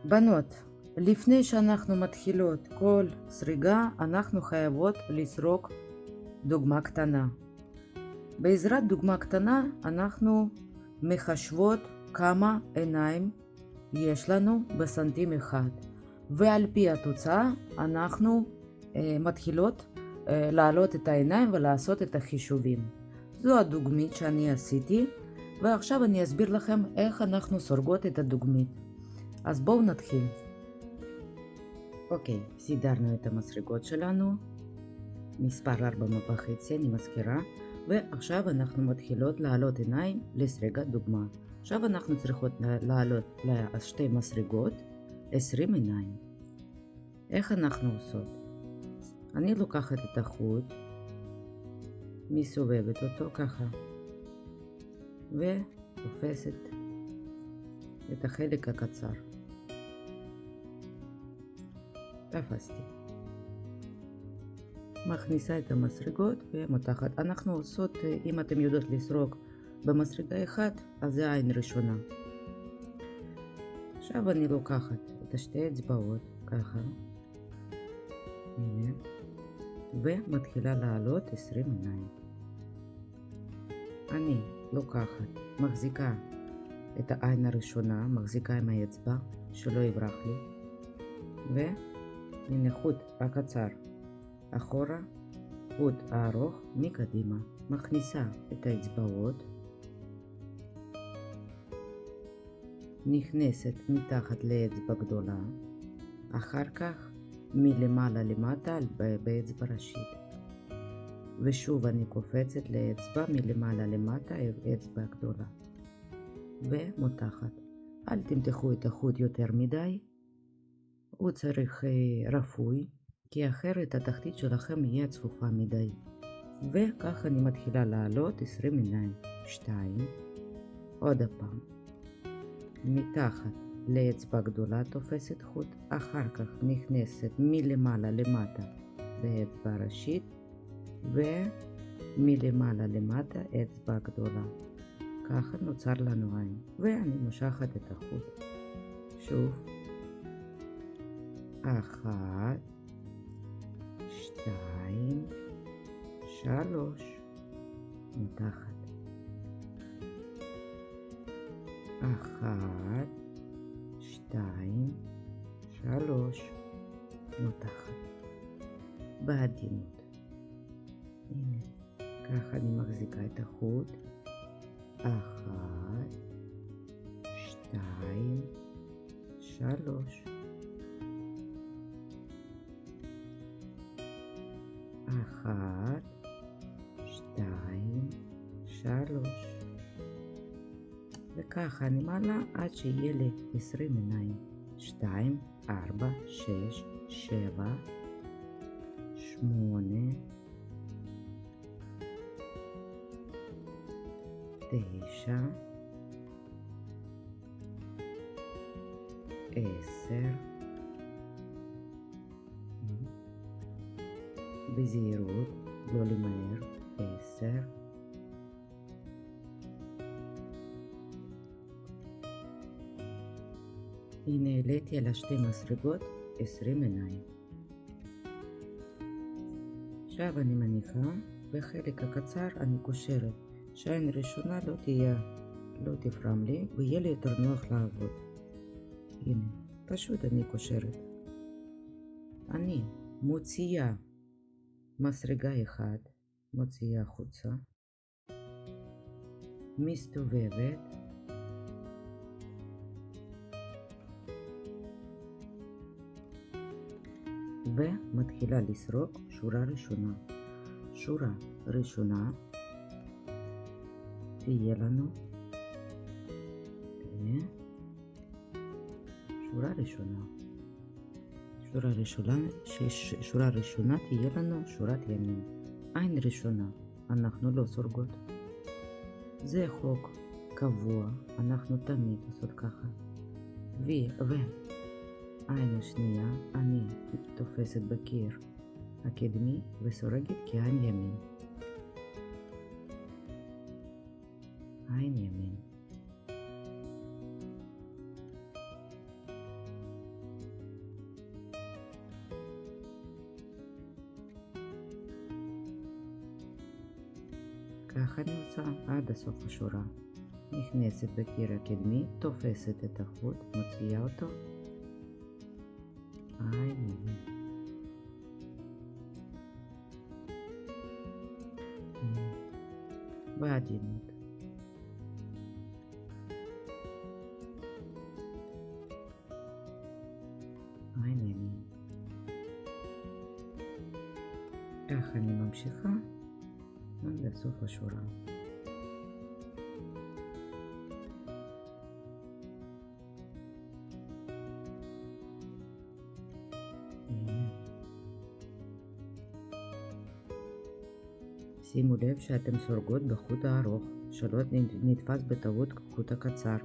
בנות, לפני שאנחנו מתחילות כל סריגה, אנחנו חייבות לסרוק דוגמה קטנה. בעזרת דוגמה קטנה אנחנו מחשבות כמה עיניים יש לנו בסנטים אחד, ועל פי התוצאה אנחנו מתחילות להעלות את העיניים ולעשות את החישובים. זו הדוגמית שאני עשיתי, ועכשיו אני אסביר לכם איך אנחנו סורגות את הדוגמית. אז בואו נתחיל. אוקיי, סידרנו את המסרגות שלנו, מספר 4.5 אני מזכירה, ועכשיו אנחנו מתחילות להעלות עיניים לסרגת דוגמה. עכשיו אנחנו צריכות להעלות לשתי מסרגות 20 עיניים. איך אנחנו עושות? אני לוקחת את החוט, מסובבת אותו ככה, ותופסת את החלק הקצר. תפסתי. מכניסה את המסרגות ומותחת. אנחנו עושות, אם אתם יודעות לסרוק במסרגה אחת, אז זה העין ראשונה. עכשיו אני לוקחת את שתי אצבעות, ככה, הנה, ומתחילה לעלות 20 עיניים. אני לוקחת, מחזיקה את העין הראשונה, מחזיקה עם האצבע, שלא יברח לי, והנה חוט הקצר אחורה, חוט הארוך מקדימה. מכניסה את האצבעות, נכנסת מתחת לאצבע גדולה, אחר כך מלמעלה למטה באצבע ראשית, ושוב אני קופצת לאצבע מלמעלה למטה אצבע גדולה, ומותחת. אל תמתחו את החוט יותר מדי, הוא צריך רפוי, כי אחרת התחתית שלכם יהיה צפופה מדי. וכך אני מתחילה לעלות 20 עיניים. 2, עוד הפעם, מתחת לאצבע גדולה תופסת חוט, אחר כך נכנסת מלמעלה למטה באצבע ראשית, ומלמעלה למטה אצבע גדולה. ככה נוצר לנו עין, ואני מושכת את החוט. שוב, 1, 2, 3, מותחת. 1, 2, 3, מותחת. בעדינות. הנה, ככה אני מחזיקה את החוט. 1, 2, 3. 1, 2, 3. וככה אני מעלה עד שיהיה לי 20 עיניים. 2, 4, 6, 7, 8, 9, 10. בזהירות, לא למהר. 10. הנה העליתי על השתי מסרגות 20 עיניים. עכשיו אני מניחה, בחלק הקצר אני קושרת, שהעין ראשונה לא תפרם לי, ויהיה לי יותר נוח לעבוד. הנה, פשוט אני קושרת. אני מוציאה מסרגה אחת, מוציאה החוצה, מסתובבת, ומתחילה לסרוק שורה ראשונה. שורה ראשונה תהיה לנו, שורה ראשונה. שורה ראשונה תהיה לנו שורת ימין. עין ראשונה אנחנו לא סורגות. זה חוק קבוע, אנחנו תמיד עושות ככה. ועין השנייה אני תופסת בקיר הקדמי וסורגת כעין ימין. עין ימין. ככה אני עושה עד הסוף השורה. נכנסת בקיר הקדמי, תופסת את החוט, מוציאה אותו. עין ימין. בעדינות. עין ימין. ככה אני ממשיכה עד לסוף השורה. שימו לב שאתם סורגות בחוט הארוך, שלא נתפס בטעות חוט הקצר.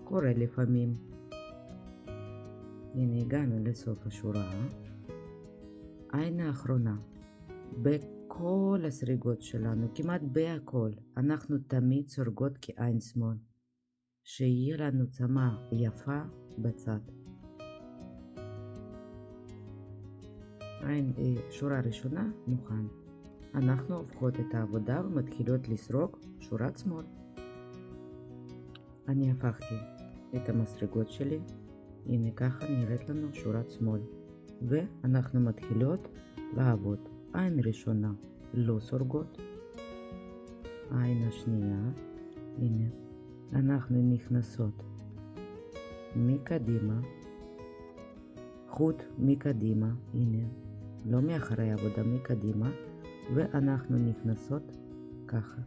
קורה לפעמים. הנה הגענו לסוף השורה. העין האחרונה. בכל הסריגות שלנו, כמעט בהכל, אנחנו תמיד סורגות כעין שמאל. שיהיה לנו צמה יפה בצד. שורה ראשונה מוכן. אנחנו הופכות את העבודה ומתחילות לסרוק שורת שמאל. אני הפכתי את המסרגות שלי. הנה ככה נראית לנו שורת שמאל. ואנחנו מתחילות לעבוד. עין ראשונה לא סורגות. העין השנייה, הנה, אנחנו נכנסות מקדימה. חוט מקדימה, הנה, לא מאחרי העבודה, מקדימה. ואנחנו נכנסות ככה,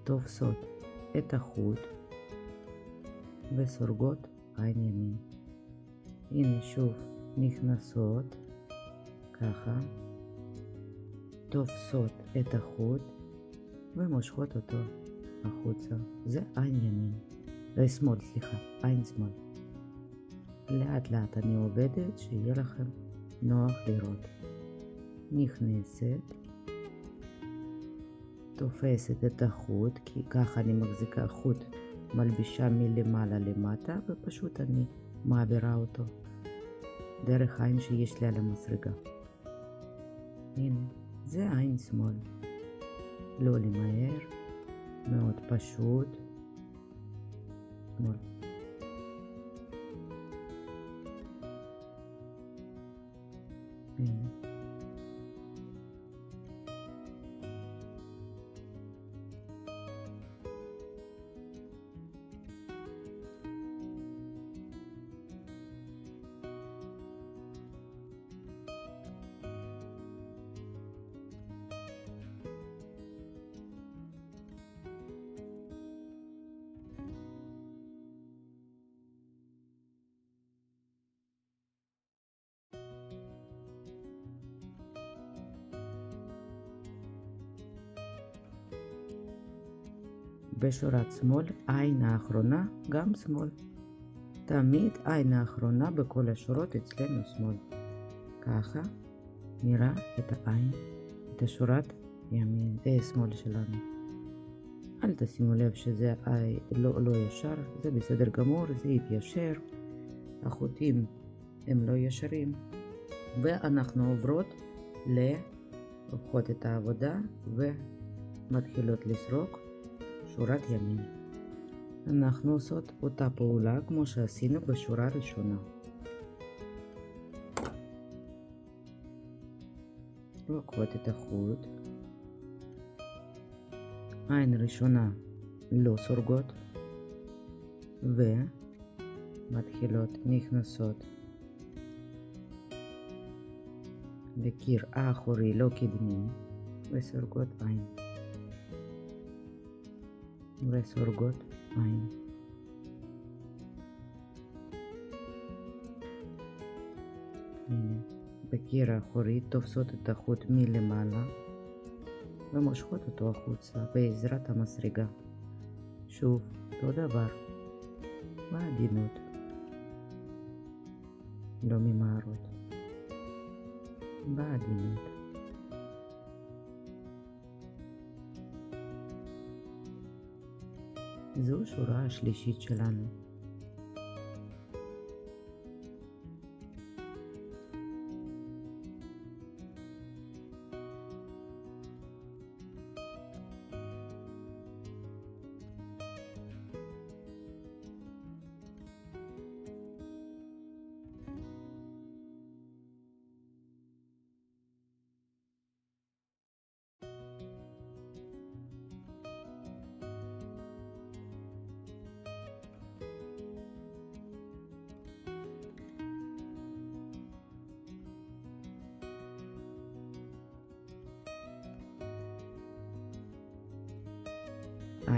תופסות את החוט וסורגות עין ימין. הנה שוב נכנסות ככה, תופסות את החוט ומושכות אותו החוצה. זה עין ימין, שמאל, סליחה, עין שמאל. לאט לאט אני עובדת שיהיה לכם נוח לראות. נכנסת, תופסת את החוט, כי ככה אני מחזיקה חוט, מלבישה מלמעלה למטה, ופשוט אני מעבירה אותו דרך עין שיש לי על המסרגה. הנה, זה עין שמאל. לא למהר, מאוד פשוט. שמאל. הנה. בשורת שמאל, העין האחרונה גם שמאל. תמיד העין האחרונה בכל השורות אצלנו שמאל. ככה נראה את העין, את השורת ימין, שמאל שלנו. אל תשימו לב שזה לא ישר, זה בסדר גמור, זה יתיישר. החוטים הם לא ישרים. ואנחנו עוברות הופכות את העבודה ומתחילות לסרוק שורת ימין. אנחנו עושות אותה פעולה כמו שעשינו בשורה הראשונה. לוקחות את החוט, עין ראשונה לא סורגות, ומתחילות נכנסות לקיר האחורי לא קדמי, וסורגות עין. וסורגות עין. הנה, בקיר האחורי תופסות את החוט מלמעלה ומושכות אותו החוצה בעזרת המסרגה. שוב, אותו דבר, בעדינות, לא ממהרות, בעדינות. זו שורה השלישית שלנו.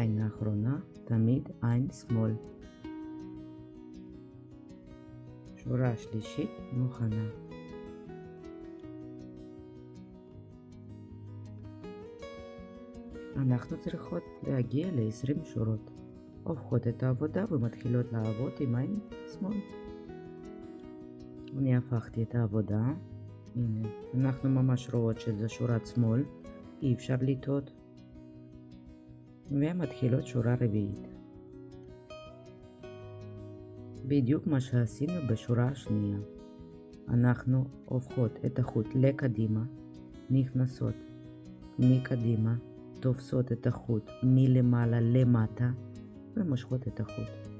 העין האחרונה, תמיד עין שמאל. שורה שלישית מוכנה. אנחנו צריכות להגיע ל-20 שורות. הופכות את העבודה ומתחילות לעבוד עם עין שמאל. אני הפכתי את העבודה. הנה, אנחנו ממש רואות שזה שורת שמאל. אי אפשר לטעות. ומתחילות שורה רביעית. בדיוק מה שעשינו בשורה השנייה. אנחנו הופכות את החוט לקדימה, נכנסות מקדימה, תופסות את החוט מלמעלה למטה ומושכות את החוט.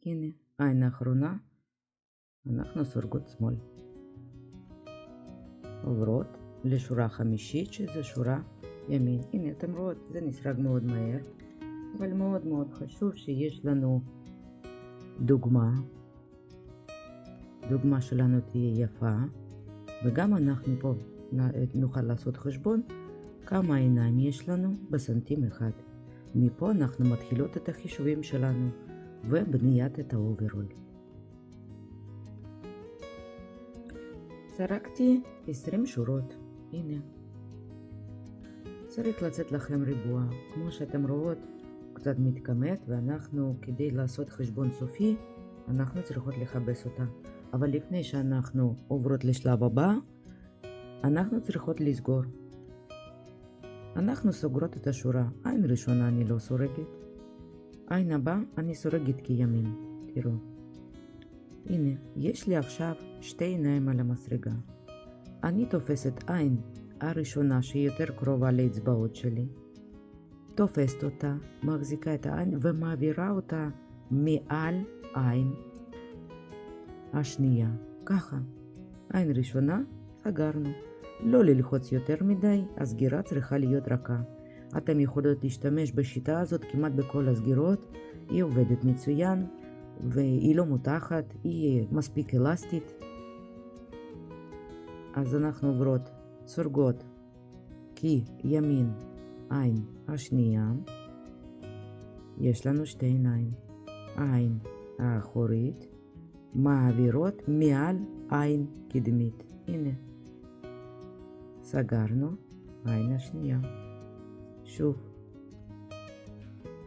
הנה, העין האחרונה, אנחנו סורגות שמאל. עוברות לשורה חמישית, שזה שורה ימין. הנה, אתם רואות, זה נסרג מאוד מהר, אבל מאוד מאוד חשוב שיש לנו דוגמה. דוגמה שלנו תהיה יפה, וגם אנחנו פה נוכל לעשות חשבון כמה עיניים יש לנו בסנטים אחד. מפה אנחנו מתחילות את החישובים שלנו. ובניית את האוברול. סרקתי 20 שורות. הנה. צריך לצאת לכם ריבוע. כמו שאתם רואות, קצת מתכמת, ואנחנו, כדי לעשות חשבון סופי, אנחנו צריכות לחבש אותה. אבל לפני שאנחנו עוברות לשלב הבא, אנחנו צריכות לסגור. אנחנו סוגרות את השורה. עין ראשונה אני לא סורגת. עין הבא אני סורגת כימין, תראו. הנה, יש לי עכשיו שתי עיניים על המסרגה. אני תופסת עין הראשונה שהיא יותר קרובה לאצבעות שלי. תופסת אותה, מחזיקה את העין ומעבירה אותה מעל עין השנייה. ככה. עין ראשונה, סגרנו. לא ללחוץ יותר מדי, הסגירה צריכה להיות רכה. אתם יכולות להשתמש בשיטה הזאת כמעט בכל הסגירות, היא עובדת מצוין והיא לא מותחת, היא מספיק אלסטית. אז אנחנו עוברות, סורגות, כי ימין עין השנייה, יש לנו שתי עיניים, העין האחורית, מעבירות מעל עין קדמית. הנה, סגרנו, העין השנייה. שוב,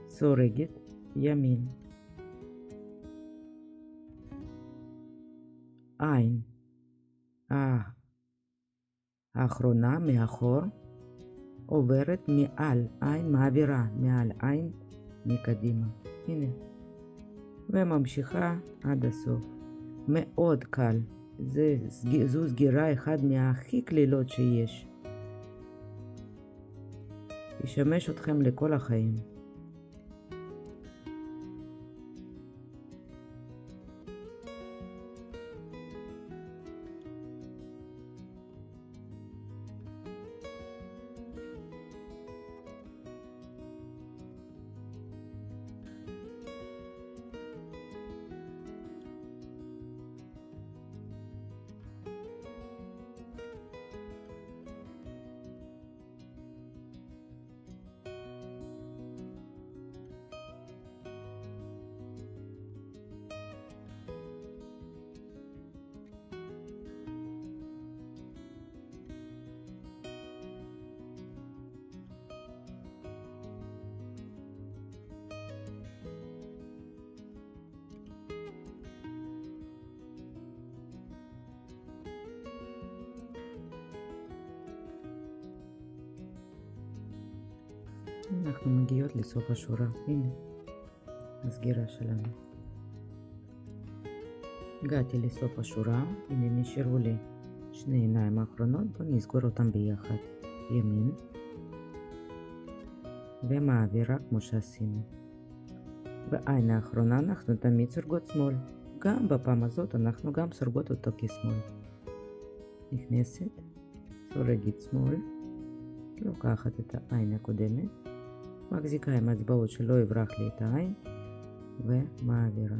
סורגת, ימין, עין האחרונה מאחור, עוברת מעל עין, מעבירה מעל עין מקדימה. הנה, וממשיכה עד הסוף. מאוד קל, זו סגירה אחד מהכי קלילות שיש. ישמש אתכם לכל החיים. אנחנו מגיעות לסוף השורה. הנה, הסגירה שלנו. הגעתי לסוף השורה. הנה נשארו לי שני עיניים האחרונות. בואו נסגור אותם ביחד. ימין. ומעבירה כמו שעשינו. בעין האחרונה אנחנו תמיד סורגות שמאל. גם בפעם הזאת אנחנו גם סורגות אותו כשמאל. נכנסת, סורגת שמאל, לוקחת את העין הקודמת, מחזיקה עם האצבעות שלא יברח לי את העין, ומעבירה.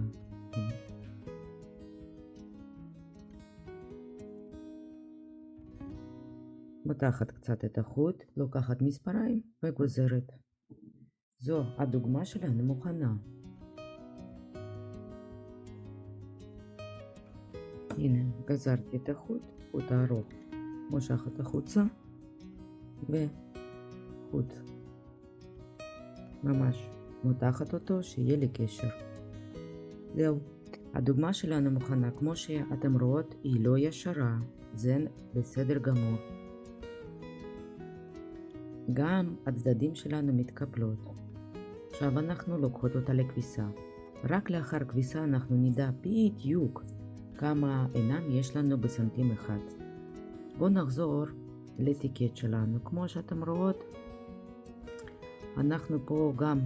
מותחת קצת את החוט, לוקחת מספריים וגוזרת. זו הדוגמה שלנו מוכנה. הנה, גזרתי את החוט, חוט הארוך, מושכת החוצה, וחוט ממש מותחת אותו, שיהיה לי קשר. זהו, הדוגמה שלנו מוכנה. כמו שאתם רואות, היא לא ישרה, זה בסדר גמור. גם הצדדים שלנו מתקפלות. עכשיו אנחנו לוקחות אותה לכביסה. רק לאחר כביסה אנחנו נדע בדיוק כמה עיניים יש לנו בסנטים אחד. בואו נחזור לטיקט שלנו. כמו שאתם רואות, אנחנו פה גם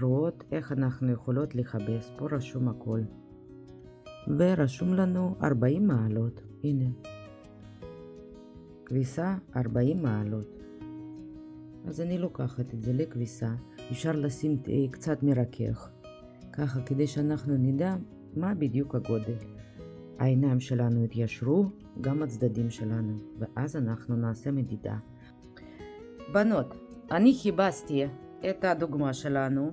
רואות איך אנחנו יכולות לכבס. פה רשום הכל. ורשום לנו 40 מעלות. הנה. כביסה 40 מעלות. אז אני לוקחת את זה לכביסה. אפשר לשים קצת מרכך. ככה כדי שאנחנו נדע מה בדיוק הגודל. העיניים שלנו התיישרו, גם הצדדים שלנו, ואז אנחנו נעשה מדידה. בנות, אני חיבסתי את הדוגמה שלנו,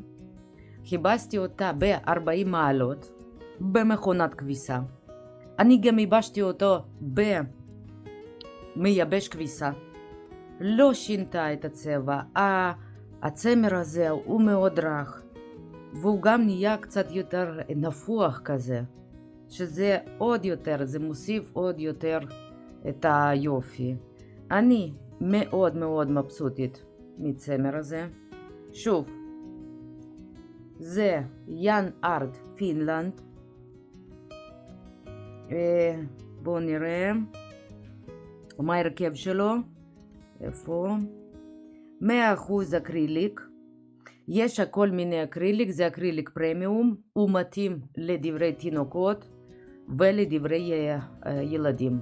חיבסתי אותה ב-40 מעלות במכונת כביסה. אני גם ייבשתי אותו במייבש כביסה. לא שינתה את הצבע, הצמר הזה הוא מאוד רך, והוא גם נהיה קצת יותר נפוח כזה, שזה עוד יותר, זה מוסיף עוד יותר את היופי. אני מאוד מאוד מבסוטית מצמר הזה. שוב, זה יאן ארט פינלנד. בואו נראה מה ההרכב שלו. איפה? 100% אקריליק. יש כל מיני אקריליק, זה אקריליק פרמיום, הוא מתאים לדברי תינוקות ולדברי ילדים.